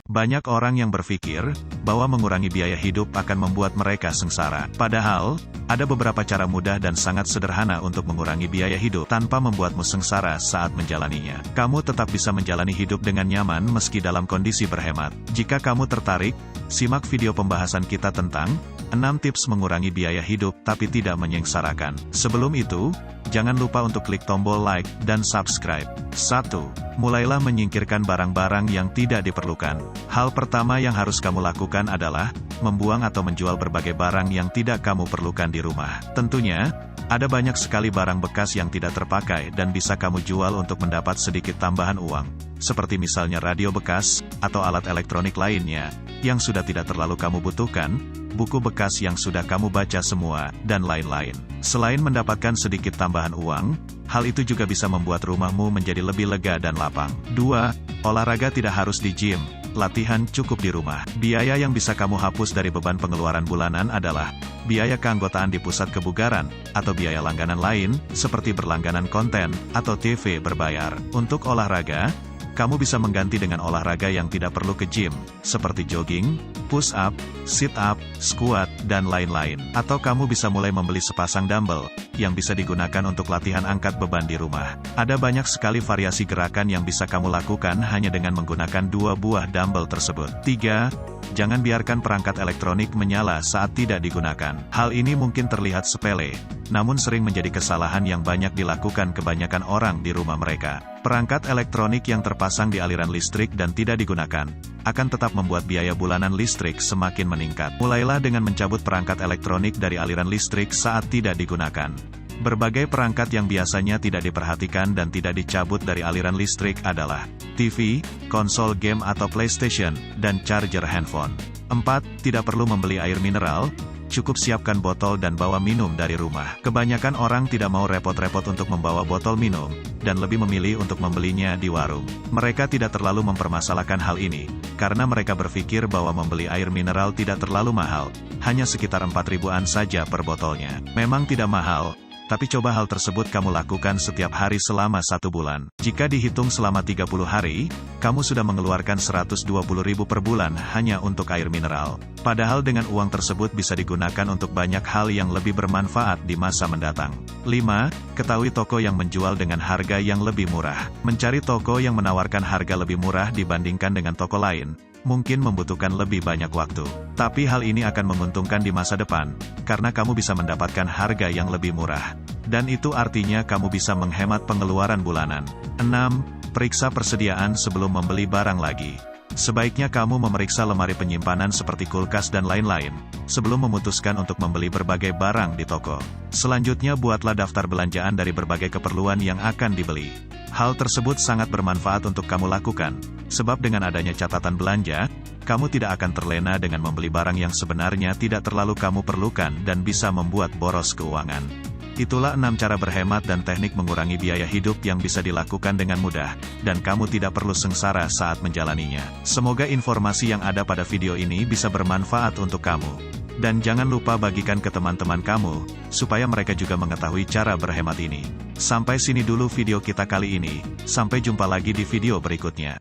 Banyak orang yang berpikir bahwa mengurangi biaya hidup akan membuat mereka sengsara. Padahal, ada beberapa cara mudah dan sangat sederhana untuk mengurangi biaya hidup tanpa membuatmu sengsara saat menjalaninya. Kamu tetap bisa menjalani hidup dengan nyaman meski dalam kondisi berhemat. Jika kamu tertarik, simak video pembahasan kita tentang 6 tips mengurangi biaya hidup tapi tidak menyengsarakan. Sebelum itu, jangan lupa untuk klik tombol like dan subscribe. 1. Mulailah menyingkirkan barang-barang yang tidak diperlukan. Hal pertama yang harus kamu lakukan adalah membuang atau menjual berbagai barang yang tidak kamu perlukan di rumah. Tentunya, ada banyak sekali barang bekas yang tidak terpakai dan bisa kamu jual untuk mendapat sedikit tambahan uang, seperti misalnya radio bekas atau alat elektronik lainnya yang sudah tidak terlalu kamu butuhkan, buku bekas yang sudah kamu baca semua, dan lain-lain. Selain mendapatkan sedikit tambahan uang, hal itu juga bisa membuat rumahmu menjadi lebih lega dan lapang. 2. Olahraga tidak harus di gym, latihan cukup di rumah. Biaya yang bisa kamu hapus dari beban pengeluaran bulanan adalah biaya keanggotaan di pusat kebugaran, atau biaya langganan lain, seperti berlangganan konten, atau TV berbayar. Untuk olahraga, kamu bisa mengganti dengan olahraga yang tidak perlu ke gym, seperti jogging, push up, sit up, squat, dan lain-lain. Atau kamu bisa mulai membeli sepasang dumbbell, yang bisa digunakan untuk latihan angkat beban di rumah. Ada banyak sekali variasi gerakan yang bisa kamu lakukan hanya dengan menggunakan 2 buah dumbbell tersebut. 3. Jangan biarkan perangkat elektronik menyala saat tidak digunakan. Hal ini mungkin terlihat sepele, namun sering menjadi kesalahan yang banyak dilakukan kebanyakan orang di rumah mereka. Perangkat elektronik yang terpasang di aliran listrik dan tidak digunakan, akan tetap membuat biaya bulanan listrik semakin meningkat. Mulailah dengan mencabut perangkat elektronik dari aliran listrik saat tidak digunakan. Berbagai perangkat yang biasanya tidak diperhatikan dan tidak dicabut dari aliran listrik adalah TV, konsol game atau PlayStation, dan charger handphone. 4. Tidak perlu membeli air mineral, cukup siapkan botol dan bawa minum dari rumah. Kebanyakan orang tidak mau repot-repot untuk membawa botol minum, dan lebih memilih untuk membelinya di warung. Mereka tidak terlalu mempermasalahkan hal ini, karena mereka berpikir bahwa membeli air mineral tidak terlalu mahal, hanya sekitar 4 ribuan saja per botolnya. Memang tidak mahal, tapi coba hal tersebut kamu lakukan setiap hari selama 1 bulan. Jika dihitung selama 30 hari, kamu sudah mengeluarkan 120.000 per bulan hanya untuk air mineral. Padahal dengan uang tersebut bisa digunakan untuk banyak hal yang lebih bermanfaat di masa mendatang. 5. Ketahui toko yang menjual dengan harga yang lebih murah. Mencari toko yang menawarkan harga lebih murah dibandingkan dengan toko lain, mungkin membutuhkan lebih banyak waktu. Tapi hal ini akan menguntungkan di masa depan, karena kamu bisa mendapatkan harga yang lebih murah. Dan itu artinya kamu bisa menghemat pengeluaran bulanan. 6. Periksa persediaan sebelum membeli barang lagi. Sebaiknya kamu memeriksa lemari penyimpanan seperti kulkas dan lain-lain, sebelum memutuskan untuk membeli berbagai barang di toko. Selanjutnya buatlah daftar belanjaan dari berbagai keperluan yang akan dibeli. Hal tersebut sangat bermanfaat untuk kamu lakukan, sebab dengan adanya catatan belanja, kamu tidak akan terlena dengan membeli barang yang sebenarnya tidak terlalu kamu perlukan dan bisa membuat boros keuangan. Itulah 6 cara berhemat dan teknik mengurangi biaya hidup yang bisa dilakukan dengan mudah, dan kamu tidak perlu sengsara saat menjalaninya. Semoga informasi yang ada pada video ini bisa bermanfaat untuk kamu. Dan jangan lupa bagikan ke teman-teman kamu, supaya mereka juga mengetahui cara berhemat ini. Sampai sini dulu video kita kali ini, sampai jumpa lagi di video berikutnya.